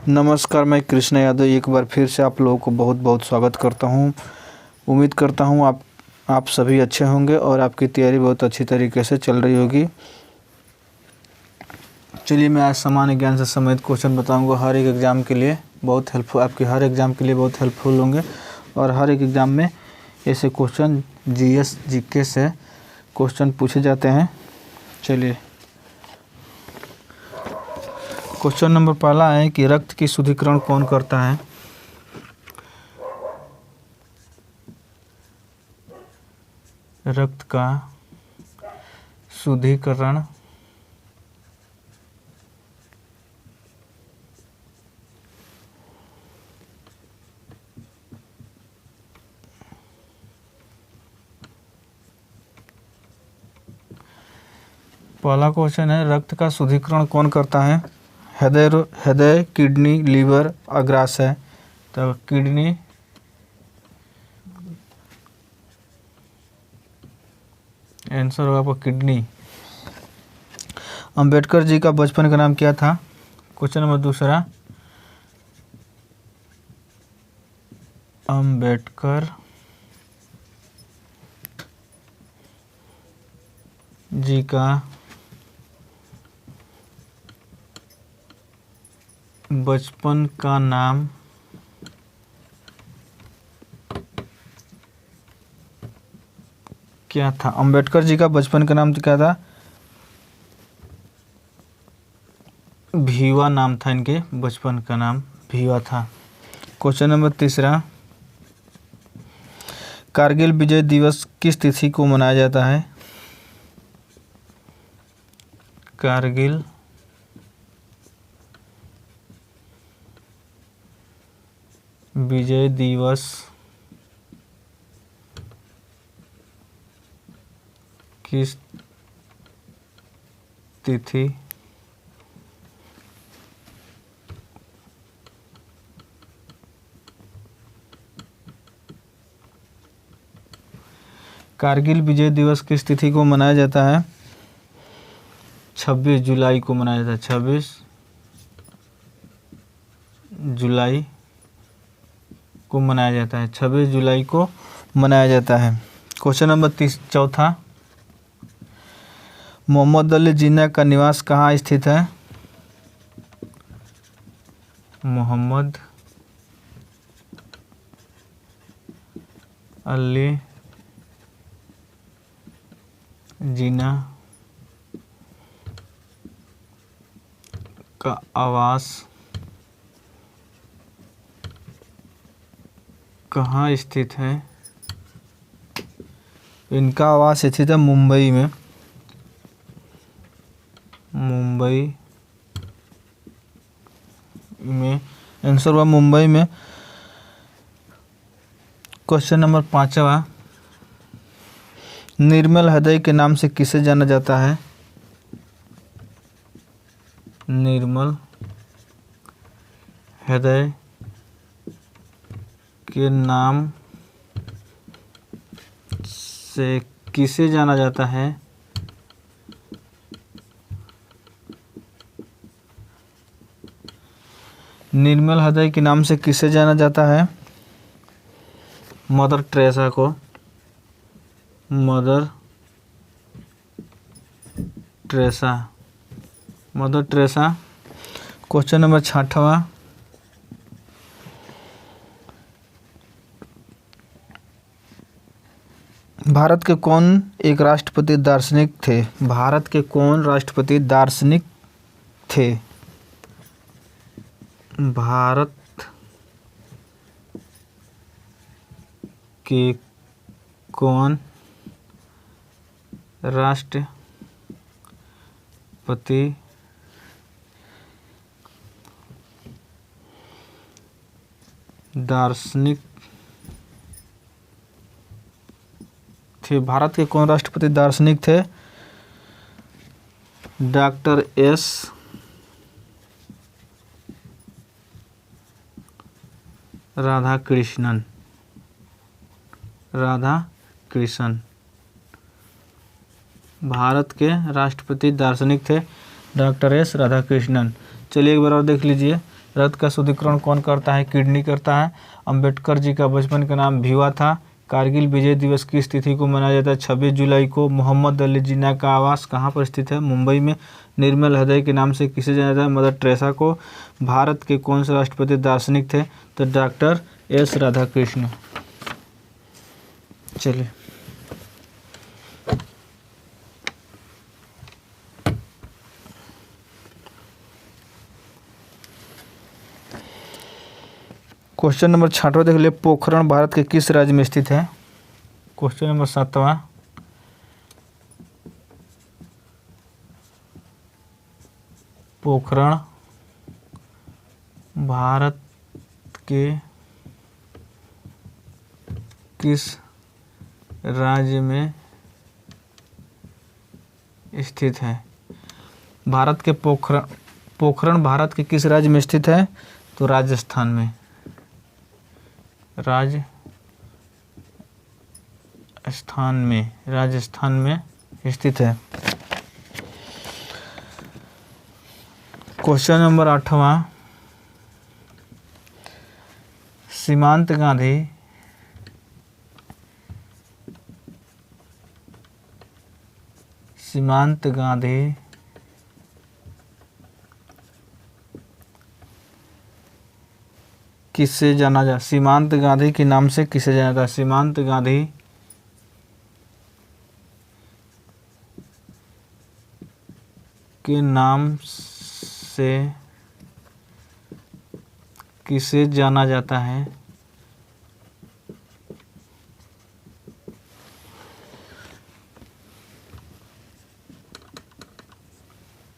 नमस्कार, मैं कृष्ण यादव एक बार फिर से आप लोगों को बहुत बहुत स्वागत करता हूं। उम्मीद करता हूं आप सभी अच्छे होंगे और आपकी तैयारी बहुत अच्छी तरीके से चल रही होगी। चलिए, मैं आज सामान्य ज्ञान से संबंधित क्वेश्चन बताऊंगा। हर एक एग्ज़ाम के लिए बहुत हेल्पफुल, आपके हर एग्ज़ाम के लिए बहुत हेल्पफुल होंगे और हर एक एग्ज़ाम में ऐसे क्वेश्चन जीएस जीके से क्वेश्चन पूछे जाते हैं। चलिए, क्वेश्चन नंबर पहला है कि रक्त की शुद्धिकरण कौन करता है। रक्त का शुद्धिकरण पहला क्वेश्चन है, रक्त का शुद्धिकरण कौन करता है। हृदय, किडनी, लीवर, अग्राशय। तो किडनी, आंसर होगा आपका किडनी। अंबेडकर जी का बचपन का नाम क्या था। क्वेश्चन नंबर दूसरा, अंबेडकर जी का बचपन का नाम क्या था। अंबेडकर जी का बचपन का नाम क्या था। भीवा नाम था, इनके बचपन का नाम भीवा था। क्वेश्चन नंबर तीसरा, कारगिल विजय दिवस किस तिथि को मनाया जाता है। कारगिल विजय दिवस किस तिथि कारगिल विजय दिवस किस तिथि को मनाया जाता है। 26 जुलाई को मनाया जाता है। 26 जुलाई को मनाया जाता है। 26 जुलाई को मनाया जाता है। क्वेश्चन नंबर चौथा, मोहम्मद अली जिन्ना का निवास कहाँ स्थित है। मोहम्मद अली जिन्ना का आवास कहाँ स्थित है। इनका आवास स्थित है मुंबई में। मुंबई में, आंसर हुआ मुंबई में। क्वेश्चन नंबर पाँचवा, निर्मल हृदय के नाम से किसे जाना जाता है। निर्मल हृदय के नाम से किसे जाना जाता है। निर्मल हृदय के नाम से किसे जाना जाता है। मदर टेरेसा को। Mother Teresa. Mother Teresa. Question number छठवां, भारत के कौन एक राष्ट्रपति दार्शनिक थे। भारत के कौन राष्ट्रपति दार्शनिक थे। भारत के कौन राष्ट्रपति दार्शनिक थे। भारत के कौन राष्ट्रपति दार्शनिक थे। Doctor S Radhakrishnan. राधाकृष्णन भारत के राष्ट्रपति दार्शनिक थे डॉक्टर एस राधाकृष्णन। चलिए एक बार और देख लीजिए। रक्त का शुद्धिकरण कौन करता है? किडनी करता है। अंबेडकर जी का बचपन का नाम भिवा था। कारगिल विजय दिवस किस तिथि को मनाया जाता है? 26 जुलाई को। मोहम्मद अली जिन्ना का आवास कहाँ पर स्थित है? मुंबई में। निर्मल हृदय के नाम से किसे जाना जाता है? मदर टेरेसा को। भारत के कौन से राष्ट्रपति दार्शनिक थे? तो डॉक्टर एस राधाकृष्ण। चलिए क्वेश्चन नंबर 6वां देख लिए। पोखरण भारत के किस राज्य में स्थित है? क्वेश्चन नंबर 7वां, पोखरण भारत के किस राज्य में स्थित है? भारत के पोखरण भारत के किस राज्य में स्थित है? तो राजस्थान में। राजस्थान में स्थित है। क्वेश्चन नंबर 8वां, सीमांत गांधी किससे जाना जाता? सीमांत गांधी के नाम से किसे जाना जाता है? सीमांत गांधी के नाम से किसे जाना जाता है?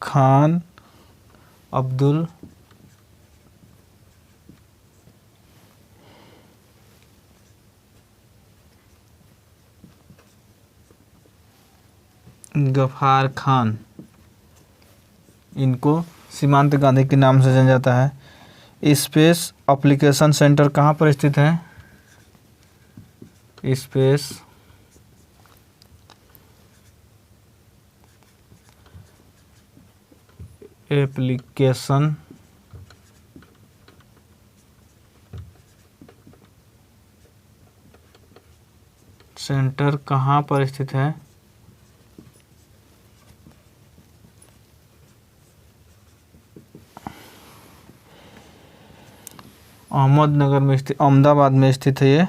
खान अब्दुल गफ्फार खान, इनको सीमांत गांधी के नाम से जाना जाता है। स्पेस एप्लीकेशन सेंटर कहाँ पर स्थित है? स्पेस एप्लीकेशन सेंटर कहाँ पर स्थित है? अहमदनगर में स्थित, अहमदाबाद में स्थित है ये।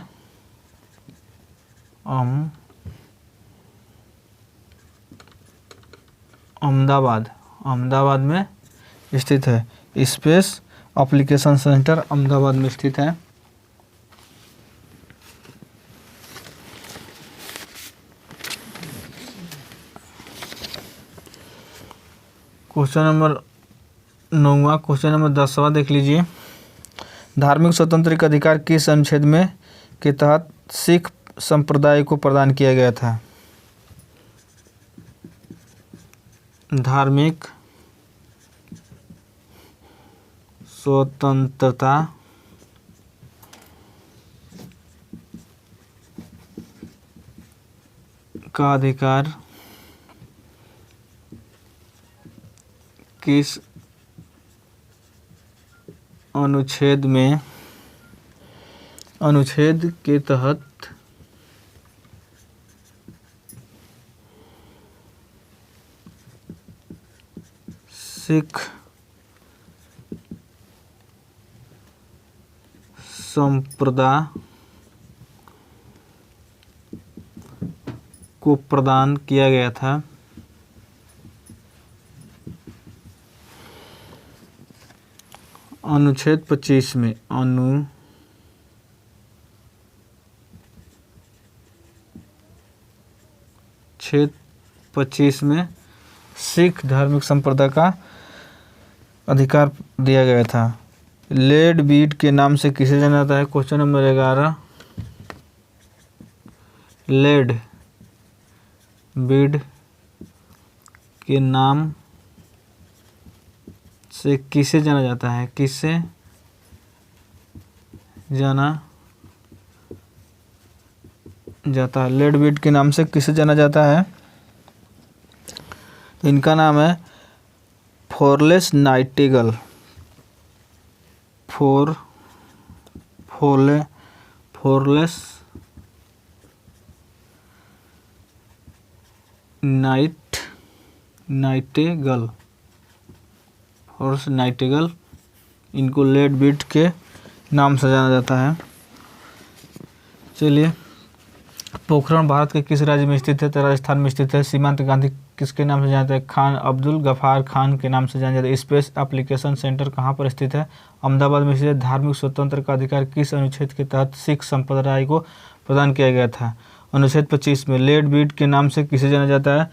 अहमदाबाद में स्थित है। स्पेस एप्लीकेशन सेंटर अहमदाबाद में स्थित है। क्वेश्चन नंबर 9वां, क्वेश्चन नंबर 10वां देख लीजिए। धार्मिक स्वतंत्र का अधिकार किस अनुच्छेद में के तहत सिख संप्रदाय को प्रदान किया गया था? धार्मिक स्वतंत्रता का अधिकार किस अनुच्छेद के तहत सिख संप्रदाय को प्रदान किया गया था? अनुच्छेद 25 में। अनुच्छेद 25 में सिख धार्मिक संप्रदाय का अधिकार दिया गया था। लेड बीट के नाम से किसे जाना जाता है? क्वेश्चन नंबर 11, लेड बीट के नाम से किसे जाना जाता है? किससे जाना जाता है? लेड बीट के नाम से किसे जाना जाता है? तो इनका नाम है फ्लोरेंस नाइटिंगेल। फ्लोरलेस नाइटेगल इनको लेड बीट के नाम से जाना जाता है। चलिए, पोखरण भारत के किस राज्य में स्थित है? तो राजस्थान में स्थित है। सीमांत गांधी किसके नाम से जाना जाता है? खान अब्दुल गफार खान के नाम से जाना जाता है। स्पेस एप्लीकेशन सेंटर कहाँ पर स्थित है? अहमदाबाद में स्थित है। धार्मिक स्वतंत्रता का अधिकार किस अनुच्छेद के तहत सिख संप्रदाय को प्रदान किया गया था? अनुच्छेद 25 में। लेड बीट के नाम से किसे जाना जाता है?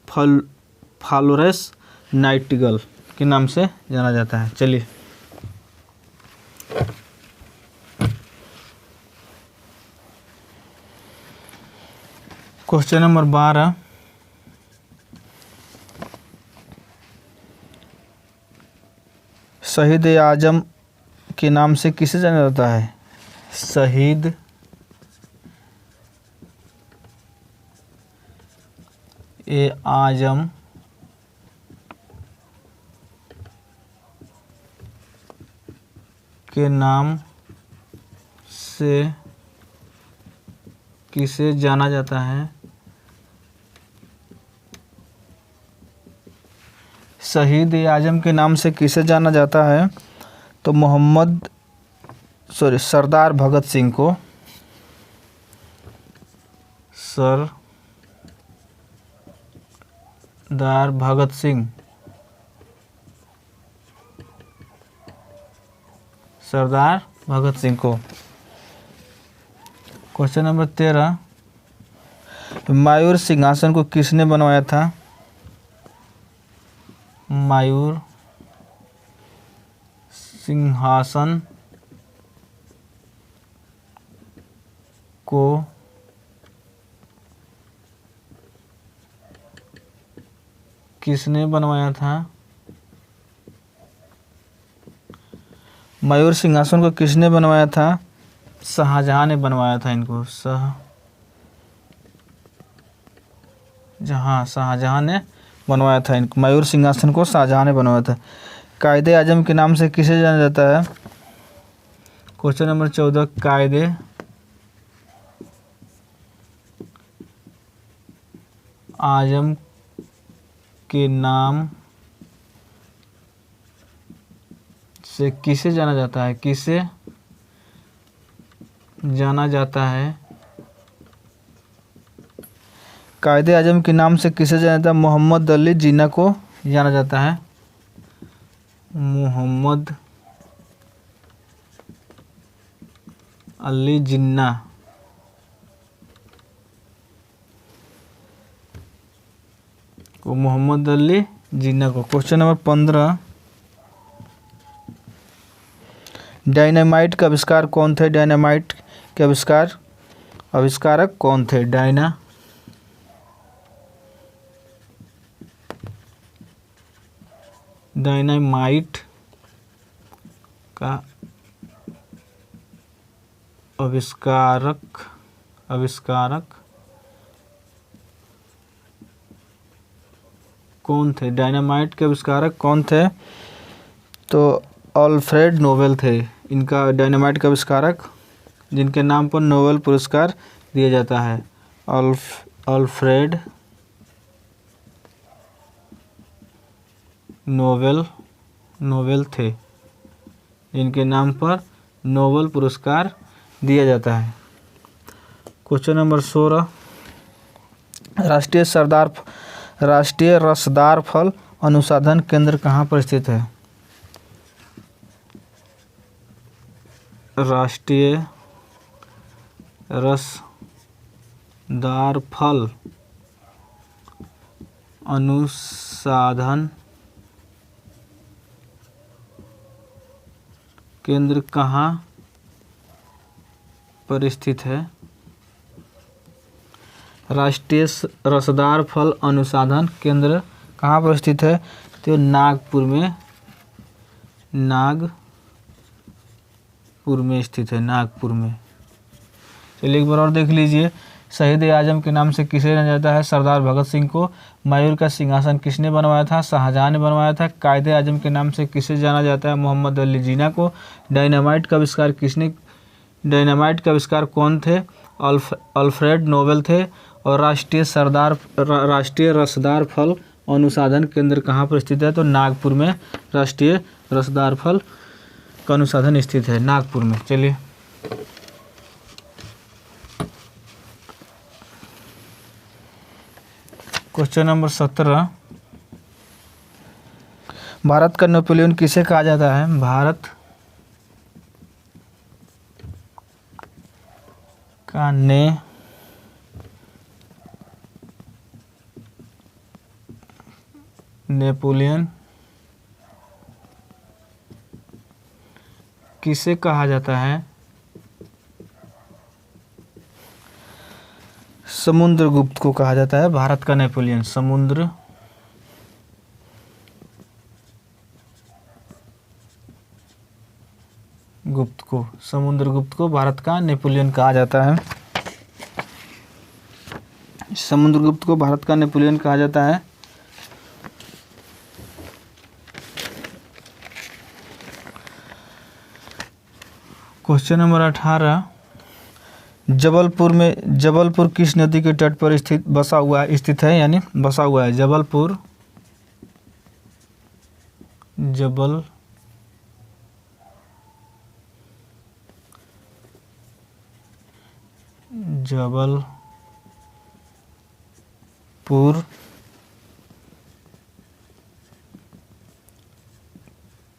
फ्लोरेस नाइटिंगेल के नाम से जाना जाता है। चलिए, क्वेश्चन नंबर 12, शहीद ए आजम के नाम से किसे जाना जाता है? शहीद ए आजम के नाम से किसे जाना जाता है? शहीद ए आजम के नाम से किसे जाना जाता है? तो सरदार भगत सिंह को सरदार भगत सिंह को। क्वेश्चन नंबर 13, मायूर सिंहासन को किसने बनवाया था? मायूर सिंहासन को किसने बनवाया था? मयूर सिंहासन को किसने बनवाया था? शाहजहां ने बनवाया था इनको। शाहजहां ने बनवाया था इनको। मयूर सिंहासन को शाहजहां ने बनवाया था। कायदे आजम के नाम से किसे जाना जाता है? क्वेश्चन नंबर 14, कायदे आजम के नाम से किसे जाना जाता है? किसे जाना जाता है? कायदे आजम के नाम से किसे जाना जाता है? मोहम्मद अली जिन्ना को जाना जाता है। मोहम्मद अली जिन्ना को क्वेश्चन नंबर 15, डायनामाइट का आविष्कार कौन थे? डायनामाइट के आविष्कारक कौन थे? डायनामाइट का आविष्कारक कौन थे? डायनामाइट के आविष्कारक कौन थे? तो अल्फ्रेड नोबेल थे इनका डायनामाइट का आविष्कारक, जिनके नाम पर नोबेल पुरस्कार दिया जाता है। अल्फ्रेड नोबेल थे, जिनके नाम पर नोबेल पुरस्कार दिया जाता है। क्वेश्चन नंबर 16, राष्ट्रीय रसदार फल अनुसंधान केंद्र कहाँ पर स्थित है? राष्ट्रीय रसदार फल अनुसंधान केंद्र कहाँ पर स्थित है? राष्ट्रीय रसदार फल अनुसंधान केंद्र कहाँ पर स्थित है? तो नागपुर में स्थित है। नागपुर में। चलिए एक बार और देख लीजिए, शहीद आजम के नाम से किसे जाना जाता है? सरदार भगत सिंह को। मयूर का सिंहासन किसने बनवाया था? शाहजहां ने बनवाया था। कायदे आजम के नाम से किसे जाना जाता है? मोहम्मद अली जिन्ना को। डायनामाइट का आविष्कार कौन थे? अल्फ्रेड नोबेल थे। और राष्ट्रीय रसदार फल अनुसंधान केंद्र कहाँ पर स्थित है? तो नागपुर में राष्ट्रीय रसदार फल का अनुसंधान स्थित है, नागपुर में। चलिए क्वेश्चन नंबर 17, भारत का नेपोलियन किसे कहा जाता है? भारत का नेपोलियन किसे कहा जाता है? समुद्रगुप्त को कहा जाता है भारत का नेपोलियन। समुद्रगुप्त को भारत का नेपोलियन कहा जाता है। समुद्रगुप्त को भारत का नेपोलियन कहा जाता है। क्वेश्चन नंबर 18, जबलपुर किस नदी के तट पर स्थित है यानी बसा हुआ है? जबलपुर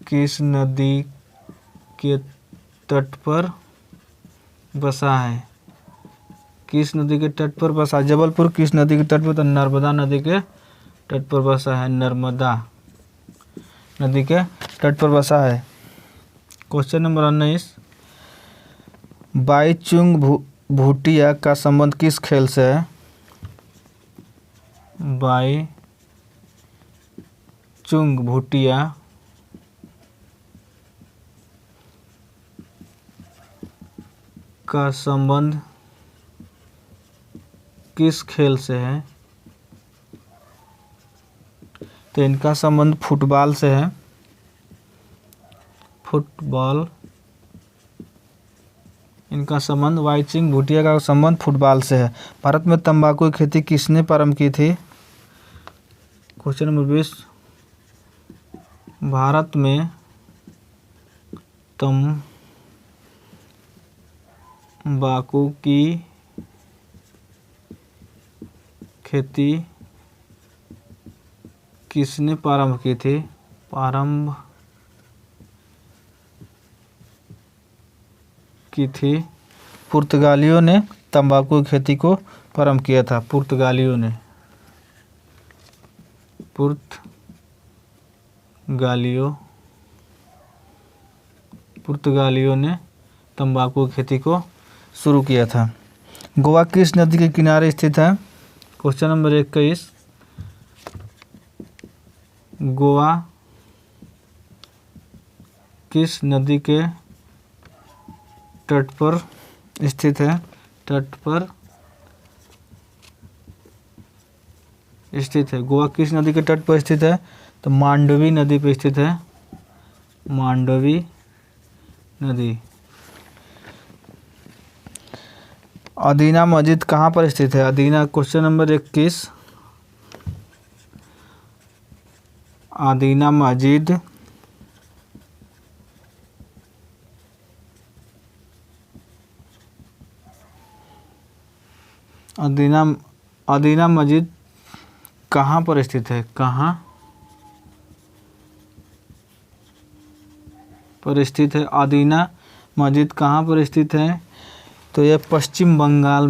किस नदी के तट पर बसा है? किस नदी के तट पर बसा? जबलपुर किस नदी के तट पर? तो नर्मदा नदी के तट पर बसा है। नर्मदा नदी के तट पर बसा है। क्वेश्चन नंबर 19, बाईचुंग भूटिया का संबंध किस खेल से है? बाईचुंग भूटिया का संबंध किस खेल से है? तो इनका संबंध फुटबॉल से है। इनका संबंध बाईचुंग भूटिया का संबंध फुटबॉल से है। भारत में तंबाकू की खेती किसने प्रारंभ की थी? क्वेश्चन नंबर 20, भारत में तंबाकू की खेती किसने प्रारंभ की थी? पुर्तगालियों ने तंबाकू की खेती को प्रारंभ किया था। पुर्तगालियों ने तंबाकू की खेती को शुरू किया था। गोवा किस नदी के किनारे स्थित है? क्वेश्चन नंबर 21, गोवा किस नदी के तट पर स्थित है? गोवा किस नदी के तट पर स्थित है? तो मांडवी नदी पर स्थित है। मांडवी नदी। अदीना मस्जिद कहाँ पर स्थित है? अदीना, क्वेश्चन नंबर 21, अदीना मस्जिद अदीना मस्जिद कहाँ पर स्थित है? कहाँ पर स्थित है? अदीना मस्जिद कहाँ पर स्थित है? तो यह पश्चिम बंगाल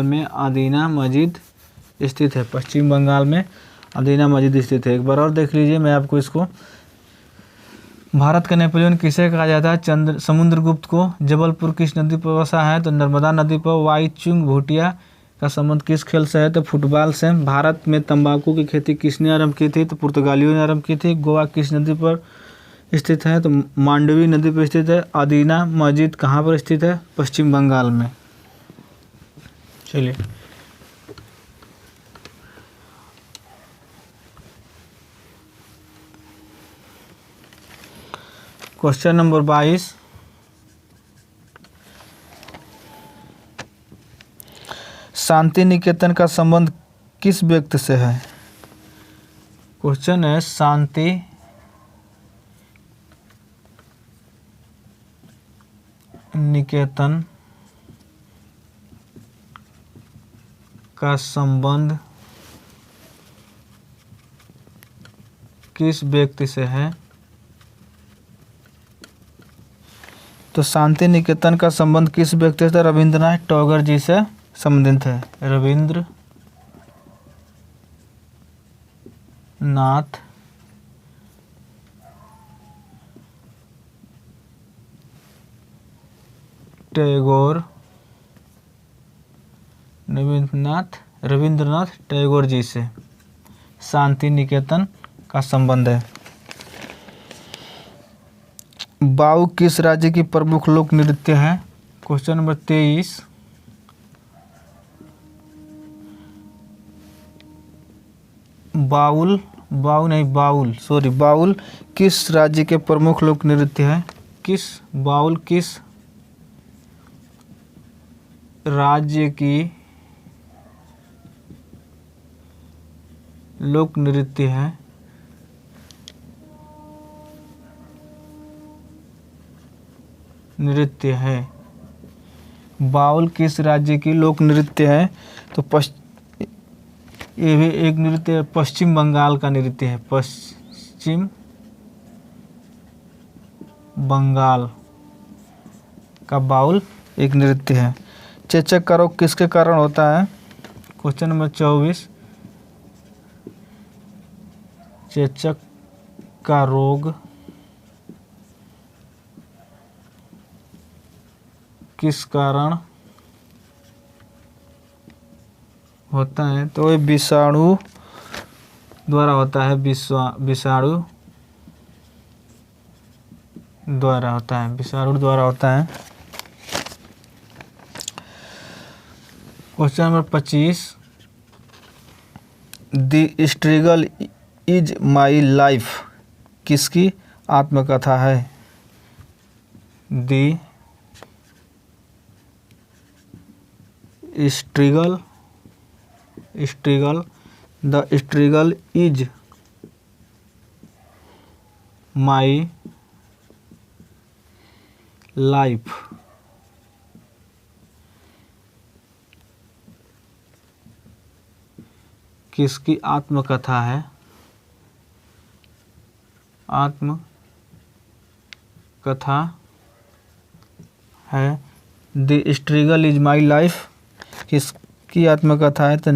में अदीना मस्जिद स्थित है। पश्चिम बंगाल में अदीना मस्जिद स्थित है। एक बार और देख लीजिए मैं आपको इसको। भारत का नेपोलियन किसे कहा जाता है? समुद्रगुप्त को। जबलपुर किस नदी पर बसा है? तो नर्मदा नदी पर। बाईचुंग भूटिया का संबंध किस खेल से है? तो फुटबॉल से। भारत में तंबाकू की खेती किसने आरंभ की थी? तो पुर्तगालियों ने आरंभ की थी। गोवा किस नदी पर स्थित है? तो मांडवी नदी पर स्थित है। आदीना मस्जिद कहाँ पर स्थित है? पश्चिम बंगाल में। चलिए, क्वेश्चन नंबर 22, शांति निकेतन का संबंध किस व्यक्ति से है? क्वेश्चन है शांति निकेतन का संबंध किस व्यक्ति से है? तो शांति निकेतन का संबंध किस व्यक्ति से? रविंद्रनाथ टैगोर जी से संबंधित है। रविंद्र नाथ टैगोर, रविंद्रनाथ टैगोर जी से शांति निकेतन का संबंध है। बाऊ किस राज्य की प्रमुख लोक नृत्य है? क्वेश्चन नंबर 23, बाउल किस राज्य के प्रमुख लोक नृत्य है? बाउल किस राज्य की लोक नृत्य है? बाउल किस राज्य की लोक नृत्य है? तो ये भी एक नृत्य पश्चिम बंगाल का नृत्य है। पश्चिम बंगाल का बाउल एक नृत्य है। चेचक का रोग किसके कारण होता है? क्वेश्चन नंबर 24, चेचक का रोग किस कारण होता है? तो ये विषाणु द्वारा होता है। विषाणु द्वारा होता है। Question number 25, the struggle is my life किसकी आत्मकथा है? The struggle is my life किसकी आत्मकथा है? The struggle is my life किसकी आत्मकथा है? तो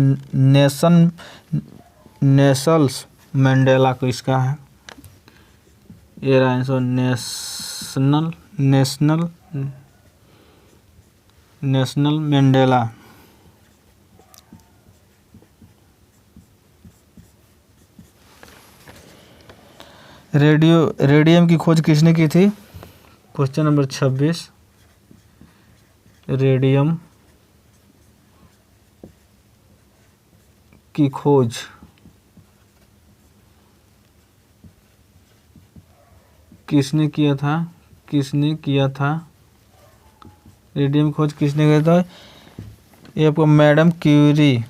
नेल्सन मंडेला को इसका है। ये रहा आंसर, नेल्सन मंडेला। रेडियम की खोज किसने की थी? क्वेश्चन नंबर 26, रेडियम की खोज किसने किया था? रेडियम खोज किसने किया था? ये आपको मैडम क्यूरी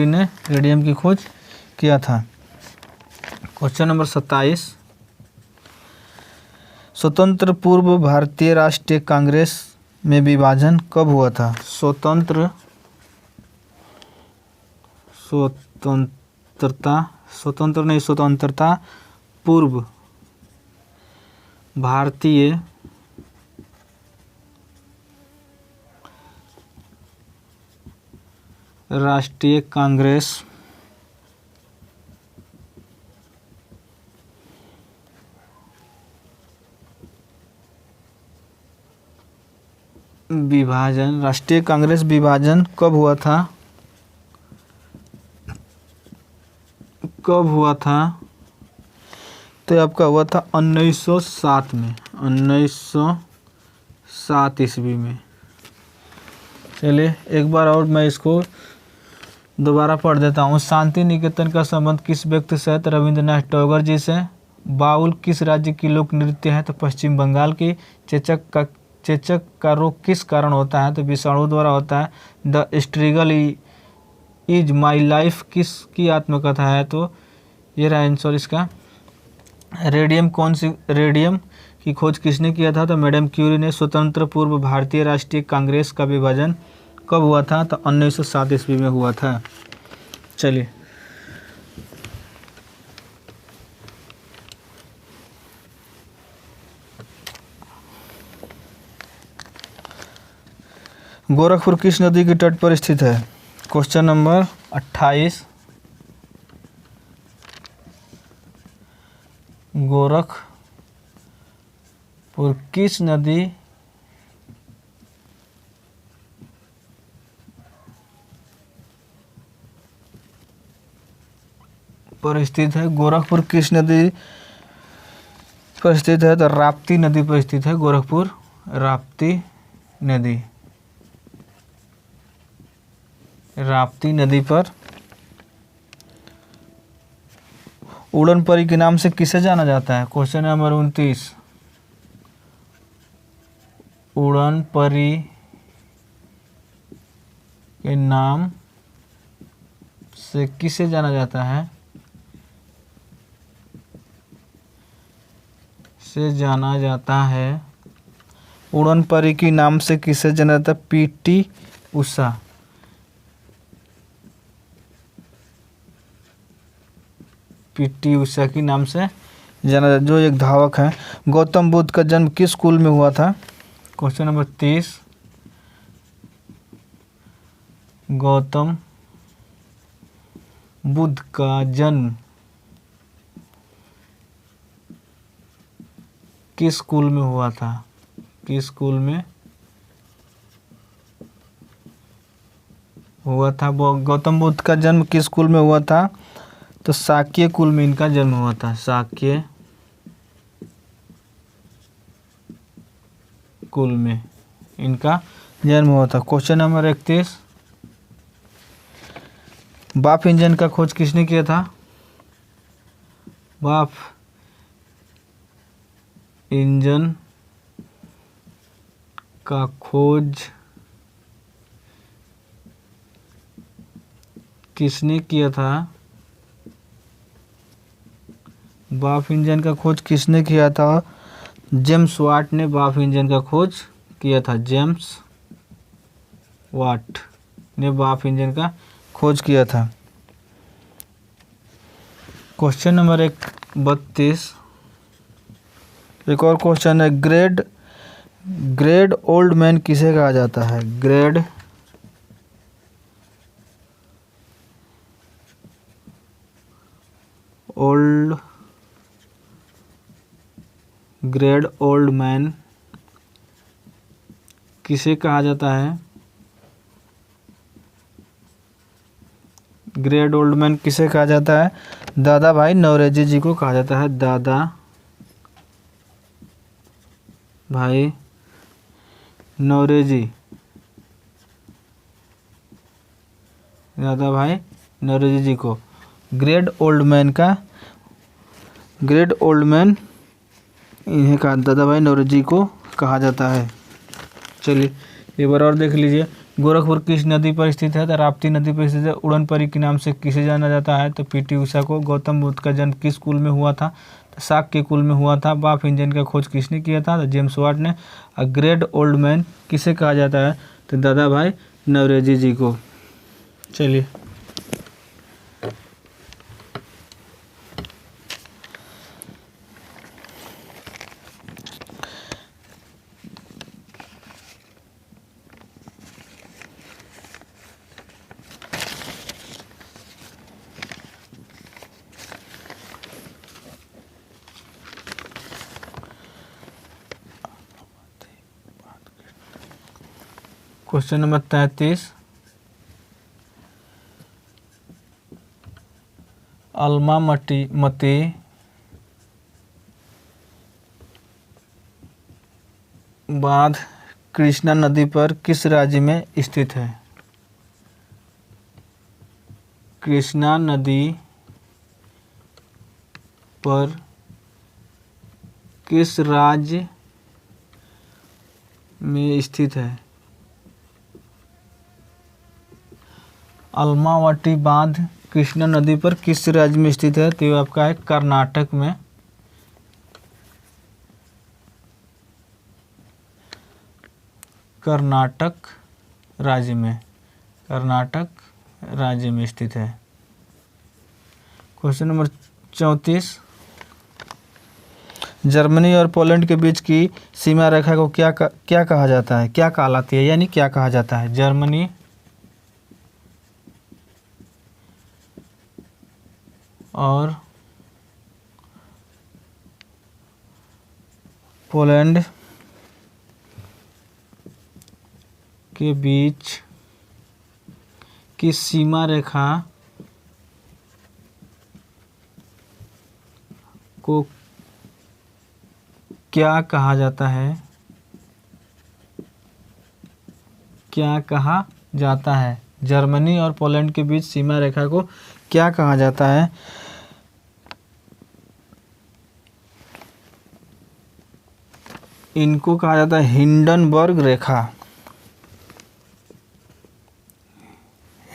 ने रेडियम की खोज किया था। क्वेश्चन नंबर 27, स्वतंत्र पूर्व भारतीय राष्ट्रीय कांग्रेस में विभाजन कब हुआ था? स्वतंत्रता पूर्व भारतीय राष्ट्रीय कांग्रेस विभाजन, राष्ट्रीय कांग्रेस विभाजन कब हुआ था? कब हुआ था? तो ये आपका हुआ था 1907 में, 1907 ईस्वी में। चलिए एक बार और मैं इसको दोबारा पढ़ देता हूँ। शांति निकेतन का संबंध किस व्यक्ति से है? तो रविंद्रनाथ टैगोर जी से। बाउल किस राज्य की लोक नृत्य है? तो पश्चिम बंगाल की। चेचक का रोग किस कारण होता है? तो विषाणु द्वारा होता है। The struggle is my life किसकी आत्मकथा है? तो ये रहा आंसर इसका। रेडियम की खोज किसने किया था? तो मैडम क्यूरी ने। स्वतंत्र पूर्व भारतीय राष्ट्रीय कांग्रेस का विभाजन कब हुआ था? तो 1907 ईस्वी में हुआ था। चलिए गोरखपुर किस नदी के तट पर स्थित है? Question number 28। गोरखपुर किस नदी पर स्थित है? गोरखपुर किस नदी पर स्थित है? तो राप्ती नदी पर स्थित है गोरखपुर, राप्ती नदी पर। उड़न परी के नाम से किसे जाना जाता है? Question number 29। उड़न परी के नाम से किसे जाना जाता है? उड़न परी के नाम से किसे जाना जाता है? पीटी उषा। पीटी उषा के नाम से जाना जाता, जो एक धावक है। गौतम बुद्ध का जन्म किस कुल में हुआ था? Question number 30। गौतम बुद्ध का जन्म किस कुल में हुआ था? किस कुल में हुआ था? गौतम बुद्ध का जन्म किस कुल में हुआ था? तो शाक्य कुल में इनका जन्म हुआ था। शाक्य कुल में इनका जन्म हुआ था। Question number 31। वाफ इंजन का खोज किसने किया था? वाफ इंजन का खोज किसने किया था? वाफ इंजन का खोज किसने किया था? जेम्स वाट ने वाफ इंजन का खोज किया था। जेम्स वाट ने वाफ इंजन का खोज किया था। Question number 32। एक और क्वेश्चन है। ग्रेड ओल्ड मैन किसे कहा जाता है? ग्रेड ओल्ड मैन किसे कहा जाता है? ग्रेड ओल्ड मैन किसे कहा जाता है? दादा भाई नौरोजी जी को कहा जाता है। दादा भाई नौरोजी जी को ग्रेड ओल्ड मैन इन्हें कहा, दादा भाई नौरोजी को कहा जाता है। चलिए एक बार और देख लीजिए। गोरखपुर किस नदी पर स्थित है? तो राप्ती नदी पर स्थित है। उड़न परी के नाम से किसे जाना जाता है? तो पीटी उषा को। गौतम बुद्ध का जन्म किस कुल में हुआ था? तो शाक्य कुल में हुआ था। वाफ इंजन का खोज किसने किया था? तो जेम्स वाट ने। और ग्रेट ओल्ड मैन किसे कहा जाता है? तो दादा भाई नौरोजी जी को। चलिए क्वेश्चन नंबर 33, अलमामती बांध कृष्णा नदी पर किस राज्य में स्थित है? कृष्णा नदी पर किस राज्य में स्थित है? अलमावटी बांध कृष्णा नदी पर किस राज्य में स्थित है? तो ये आपका है कर्नाटक में। कर्नाटक राज्य में स्थित है। क्वेश्चन नंबर 34, जर्मनी और पोलैंड के बीच की सीमा रेखा को क्या कहा जाता है? क्या कहलाती है, यानी क्या कहा जाता है? जर्मनी और पोलैंड के बीच की सीमा रेखा को क्या कहा जाता है? क्या कहा जाता है? जर्मनी और पोलैंड के बीच सीमा रेखा को क्या कहा जाता है? इनको कहा जाता है हिंडनबर्ग रेखा।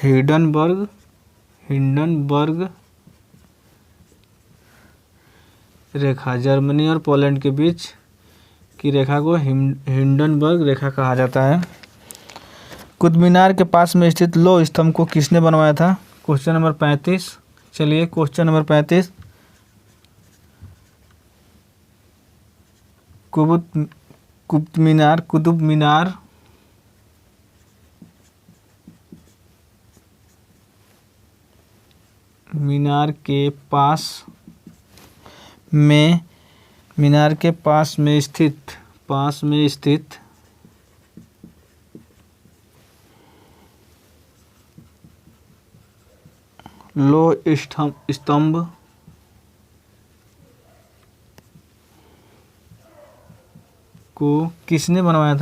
हिंडनबर्ग रेखा, जर्मनी और पोलैंड के बीच की रेखा को हिंडनबर्ग रेखा कहा जाता है। कुतुब मीनार के पास में स्थित लौह स्तंभ को किसने बनवाया था? Question number 35। चलिए क्वेश्चन नंबर 35, कुतुब मीनार के पास में स्थित लौह स्तंभ को किसने बनवाया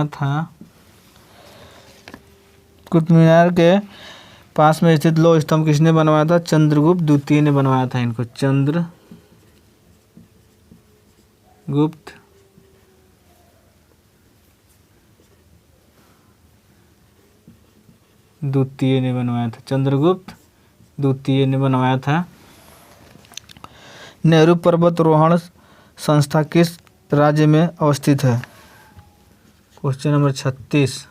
था? कुतुब मीनार के पास में स्थित लौह स्तंभ किसने बनवाया था? चंद्रगुप्त द्वितीय ने बनवाया था इनको। चंद्रगुप्त द्वितीय ने बनवाया था। नेहरू पर्वतारोहण संस्था किस राज्य में अवस्थित है? क्वेश्चन नंबर 36,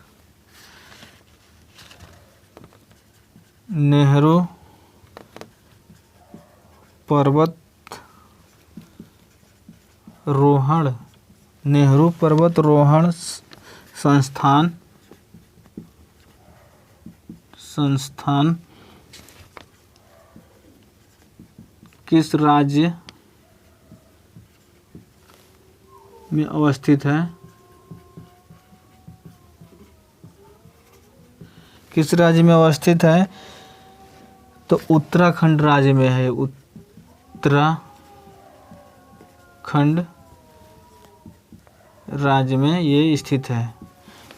नेहरू पर्वतारोहण संस्थान किस राज्य में अवस्थित है? किस राज्य में अवस्थित है? तो उत्तराखंड राज्य में है। उत्तराखंड राज्य में ये स्थित है।